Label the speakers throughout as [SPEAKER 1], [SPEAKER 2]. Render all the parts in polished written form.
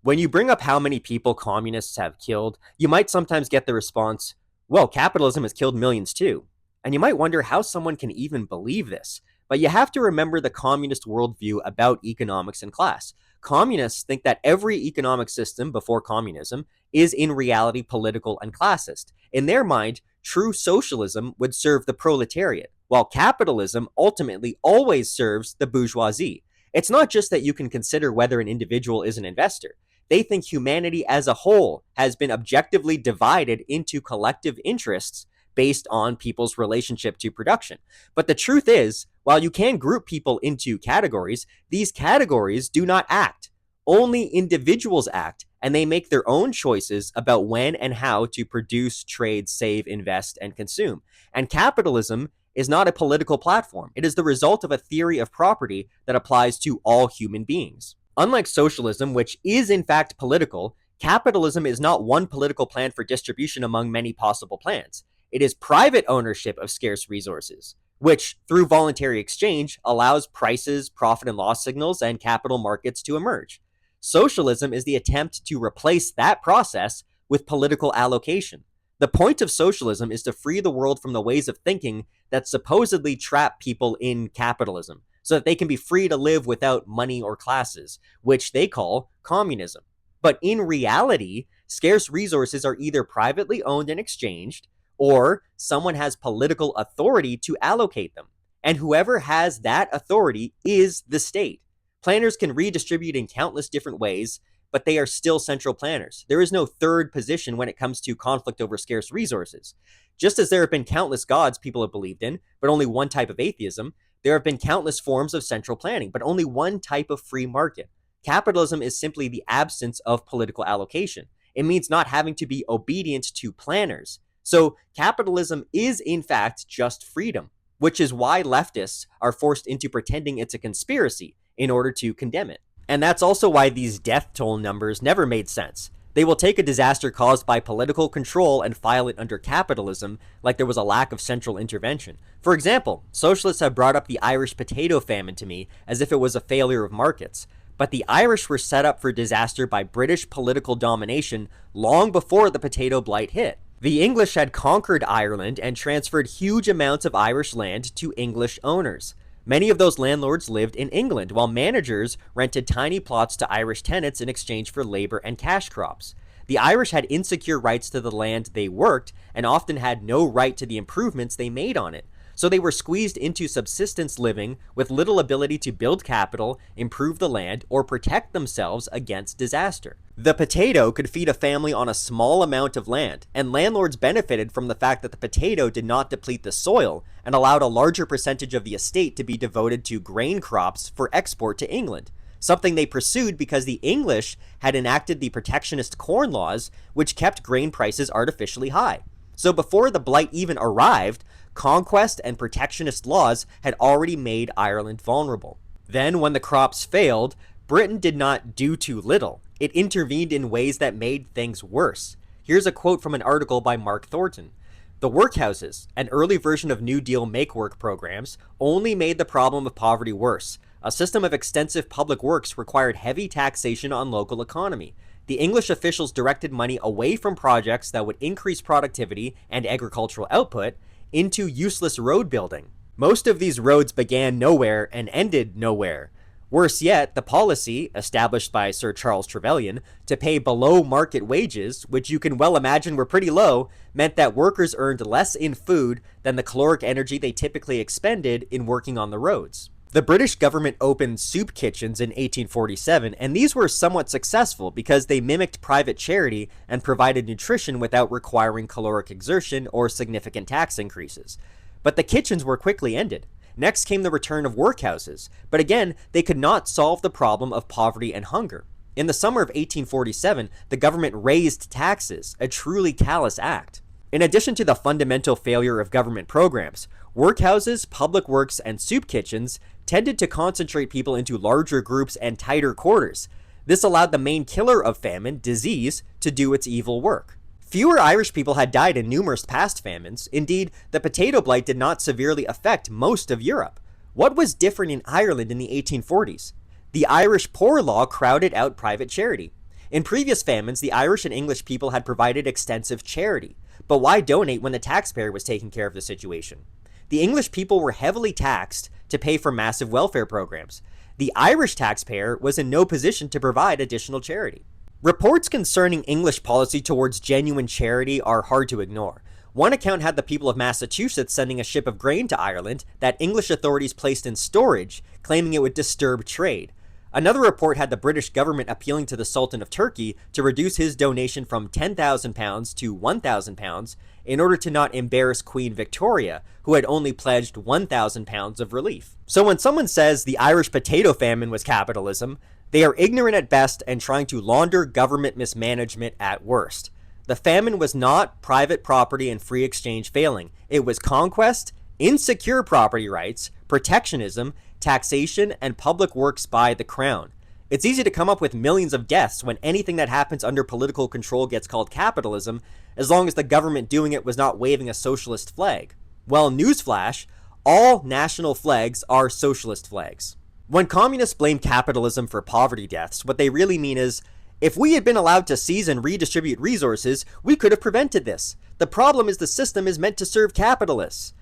[SPEAKER 1] When you bring up how many people communists have killed, you might sometimes get the response, well, capitalism has killed millions too. And you might wonder how someone can even believe this. But you have to remember the communist worldview about economics and class. Communists think that every economic system before communism is in reality political and classist. In their mind, true socialism would serve the proletariat, while capitalism ultimately always serves the bourgeoisie. It's not just that you can consider whether an individual is an investor. They think humanity as a whole has been objectively divided into collective interests based on people's relationship to production. But the truth is, while you can group people into categories, these categories do not act. Only individuals act, and they make their own choices about when and how to produce, trade, save, invest, and consume. And capitalism is not a political platform. It is the result of a theory of property that applies to all human beings. Unlike socialism, which is in fact political, capitalism is not one political plan for distribution among many possible plans. It is private ownership of scarce resources, which, through voluntary exchange, allows prices, profit and loss signals, and capital markets to emerge. Socialism is the attempt to replace that process with political allocation. The point of socialism is to free the world from the ways of thinking that supposedly trap people in capitalism, so that they can be free to live without money or classes, which they call communism. But in reality, scarce resources are either privately owned and exchanged, or someone has political authority to allocate them. And whoever has that authority is the state. Planners can redistribute in countless different ways, but they are still central planners. There is no third position when it comes to conflict over scarce resources. Just as there have been countless gods people have believed in, but only one type of atheism, there have been countless forms of central planning, but only one type of free market. Capitalism is simply the absence of political allocation. It means not having to be obedient to planners. So capitalism is in fact just freedom, which is why leftists are forced into pretending it's a conspiracy in order to condemn it. And that's also why these death toll numbers never made sense. They will take a disaster caused by political control and file it under capitalism like there was a lack of central intervention. For example, socialists have brought up the Irish potato famine to me as if it was a failure of markets. But the Irish were set up for disaster by British political domination long before the potato blight hit. The English had conquered Ireland and transferred huge amounts of Irish land to English owners. Many of those landlords lived in England, while managers rented tiny plots to Irish tenants in exchange for labor and cash crops. The Irish had insecure rights to the land they worked and often had no right to the improvements they made on it. So they were squeezed into subsistence living with little ability to build capital, improve the land, or protect themselves against disaster. The potato could feed a family on a small amount of land, and landlords benefited from the fact that the potato did not deplete the soil and allowed a larger percentage of the estate to be devoted to grain crops for export to England, something they pursued because the English had enacted the protectionist corn laws, which kept grain prices artificially high. So before the blight even arrived, conquest and protectionist laws had already made Ireland vulnerable. Then, when the crops failed, Britain did not do too little. It intervened in ways that made things worse. Here's a quote from an article by Mark Thornton. The workhouses, an early version of New Deal make-work programs, only made the problem of poverty worse. A system of extensive public works required heavy taxation on local economy. The English officials directed money away from projects that would increase productivity and agricultural output into useless road building. Most of these roads began nowhere and ended nowhere. Worse yet, the policy, established by Sir Charles Trevelyan, to pay below market wages, which you can well imagine were pretty low, meant that workers earned less in food than the caloric energy they typically expended in working on the roads. The British government opened soup kitchens in 1847, and these were somewhat successful because they mimicked private charity and provided nutrition without requiring caloric exertion or significant tax increases. But the kitchens were quickly ended. Next came the return of workhouses, but again, they could not solve the problem of poverty and hunger. In the summer of 1847, the government raised taxes, a truly callous act. In addition to the fundamental failure of government programs, workhouses, public works, and soup kitchens tended to concentrate people into larger groups and tighter quarters. This allowed the main killer of famine, disease, to do its evil work. Fewer Irish people had died in numerous past famines. Indeed, the potato blight did not severely affect most of Europe. What was different in Ireland in the 1840s? The Irish Poor Law crowded out private charity. In previous famines, the Irish and English people had provided extensive charity, but why donate when the taxpayer was taking care of the situation? The English people were heavily taxed to pay for massive welfare programs. The Irish taxpayer was in no position to provide additional charity. Reports concerning English policy towards genuine charity are hard to ignore. One account had the people of Massachusetts sending a ship of grain to Ireland that English authorities placed in storage, claiming it would disturb trade. Another report had the British government appealing to the Sultan of Turkey to reduce his donation from £10,000 to £1,000 in order to not embarrass Queen Victoria, who had only pledged £1,000 of relief. So when someone says the Irish potato famine was capitalism, they are ignorant at best and trying to launder government mismanagement at worst. The famine was not private property and free exchange failing. It was conquest, insecure property rights, protectionism, taxation, and public works by the crown. It's easy to come up with millions of deaths when anything that happens under political control gets called capitalism, as long as the government doing it was not waving a socialist flag. Well, newsflash, all national flags are socialist flags. When communists blame capitalism for poverty deaths, what they really mean is, if we had been allowed to seize and redistribute resources, we could have prevented this. The problem is the system is meant to serve capitalists.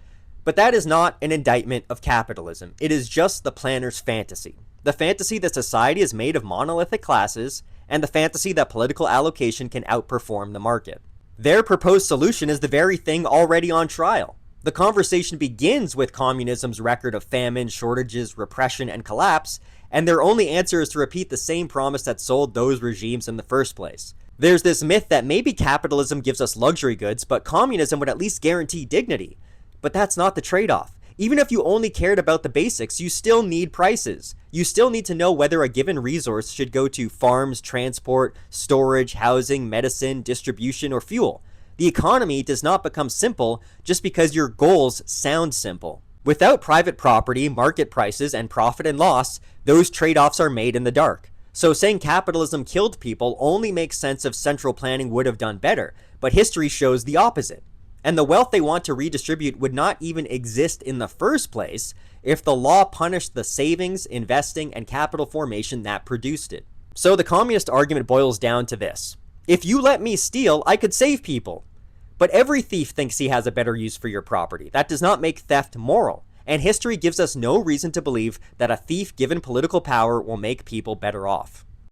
[SPEAKER 1] But that is not an indictment of capitalism. It is just the planner's fantasy. The fantasy that society is made of monolithic classes, and the fantasy that political allocation can outperform the market. Their proposed solution is the very thing already on trial. The conversation begins with communism's record of famine, shortages, repression, and collapse, and their only answer is to repeat the same promise that sold those regimes in the first place. There's this myth that maybe capitalism gives us luxury goods, but communism would at least guarantee dignity. But that's not the trade-off. Even if you only cared about the basics, you still need prices. You still need to know whether a given resource should go to farms, transport, storage, housing, medicine, distribution, or fuel. The economy does not become simple just because your goals sound simple. Without private property, market prices, and profit and loss, those trade-offs are made in the dark. So saying capitalism killed people only makes sense if central planning would have done better, but history shows the opposite. And the wealth they want to redistribute would not even exist in the first place if the law punished the savings, investing, and capital formation that produced it. So the communist argument boils down to this. If you let me steal, I could save people. But every thief thinks he has a better use for your property. That does not make theft moral. And history gives us no reason to believe that a thief given political power will make people better off.